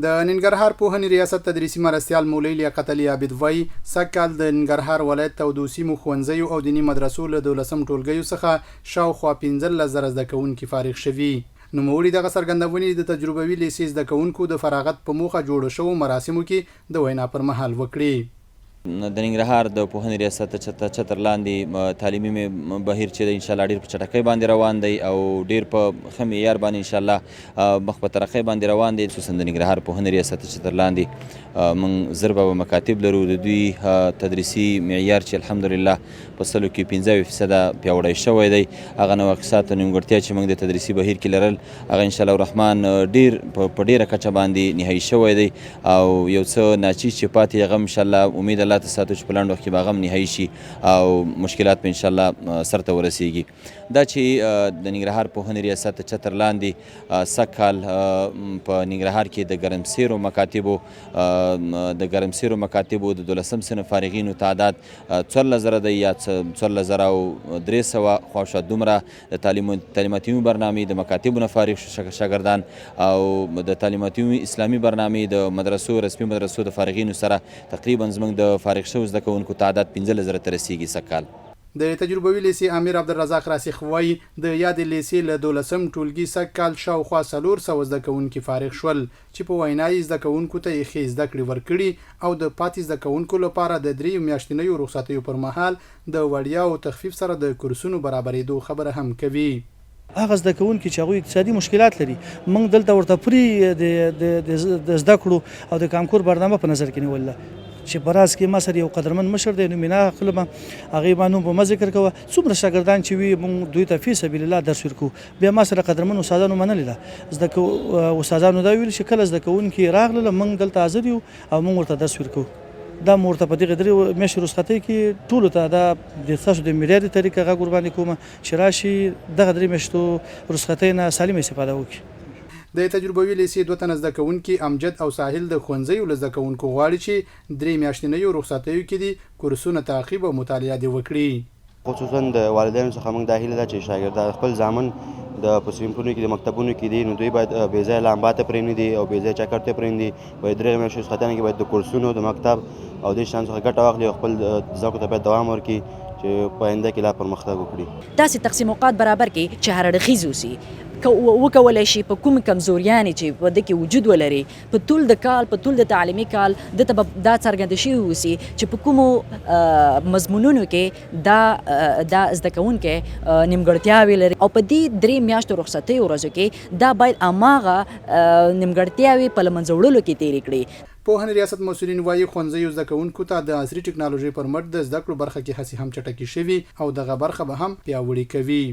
د ننګرهار پوهنې ریاست تدریسي مرستیال مولوي لیاقت علي عابد وایي سږکال د ننګرهار ولایت تودو سیمو ښوونځیو او دیني مدرسو له 12 ټولګیو څخه شاوخوا 15,000 زده کوونکي فارغ شوي. نوموړي دغه څرګندونې د تجربوي لیسې زده کوونکو د فراغت په موخه جوړو شوو مراسمو کې د وینا پر مهال وکړي. د ننګرهار د پوهنې ریاست چتر لاندې تعلیمي بهیر چې د انشاءالله ډېر په چټکۍ باندې روان دی او ډېر په ښه معیار باندې انشاءالله مخ په ترقۍ باندې روان دی. خصوصا د ننګرهار پوهنې ریاست چتر لاندې موږ زر به مکاتب لرو. د دوی تدریسي معیار چې الحمدلله په 15% پیاوړی شوی دی. هغه نواقصات او نیمګړتیا چې موږ د تدریسي بهیر کې لرل هغه انشاءالله الرحمن ډېر په ډېره کچه باندې نهایي شوی دی او یو څه ناچیز چې پاتې هغه انشاءالله امید الله تاسو چې په لاندې وخت کې به هغه نهایي شي او مشکلات په انشاءالله سرته ورسیږي. دا چې د ننګرهار پوهنې ریاست چتر لاندې سږکال په ننګرهار کې د ګرمسیرو مکاتبو د 12 صنف فارغینو تعداد 14,000 دی یا 14,300 خواوشا دومره د تعلیماتي برنامې د مکاتبو نه فارغ شاګردان او د تعلیماتي اسلامي برنامې د مدرسو رسمي مدرسو د فارغینو سره تقریبا زموږ د فارغ شوو زده کوونکو تعداد 15,000 ته رسیږي سږکال. د تجربوي لیسې امیر عبدالرزاق راسخ وایي د یادې لیسې له 12 ټولګي سږکال شاوخوا 400 زده کوونکي فارغ شول چې په وینا یې زده کوونکو ته یې ښې زده کړې ورکړي او د پاتې زده کوونکو لپاره د 3 میاشتنیو رخصتیو پر مهال د وړیاو تخفیف سره د کورسونو برابرېدو خبره هم کوي. هغه زده کوونکي چې هغوی اقتصادي مشکلات لري موږ دلته ورته پرې د زده کړو او د کانکور برنامه په نظر کې نیوله چې په راز کې ما سره یو قدرمن مشر دی نو مینا خپل هغه باندې په مذکر کوه څومره شاګردان چې وي موږ دوی ته فی سبیل الله درس ورکو. بیا ما سره قدرمن استادانو منل ده زده استادانو دا ویل چې کله زده کوونکي راغله موږ دلته حاضر یو او موږ ورته درس ورکو. دا مرته په دغه درې میاشتې رخصتۍ کې ټولو ته دا د تاسو د میډیا د طریقه غږ قرباني کوم چې راشي دغه درې میاشتو رخصتۍ نه سالم استفاده وکړي. د تجربوي لیسې 2 تنه زده کوونکي امجد او ساحل د ښوونځیو له زده کوونکو غواړي چې 3 میاشتنیو رخصتیو کې دي کورسونه تعقیب او مطالعه دې وکړي. خصوصا د والدینو څخه موږ دا هیله ده چې شاګردان خپل زامن د پوسټینپونو کې د مکتبونو کې دي نو دوی باید بې ځایه لامباته پرېنږدي او بې ځایه چکر ته پرېنږدي. باید 3 میاشتې رخصتیانو کې باید د کورسونو د مکتب او دې شیانو څخه ګټه واخلي او خپل زده کړو ته باید دوام ورکړي چې په آینده کې لا پرمختګ وکړي. داسې تقسیم اوقات برابر کړي چې هر اړخیز اوسي وکولای شي په کوم کمزوریانې چې په دې کې وجود ولري په ټول د کال په ټول د تعلیمي کال د ته دا څرګنده شوي اوسي چې په کومو مضمونونو کې دا زده کوونکي نیمګړتیاوې لري او په دې 3 میاشتو رخصتۍ ورځو کې دا باید هماغه نیمګړتیاوې په له منځه وړلو کې تېرې کړي. پوهنې ریاست مسؤلین وایي ښوونځیو زده کوونکو ته د عصري ټکنالوژۍ پر مټ د زده کړو برخه کې هڅې هم چټکې شوي او دغه برخه به هم پیاوړې کوي.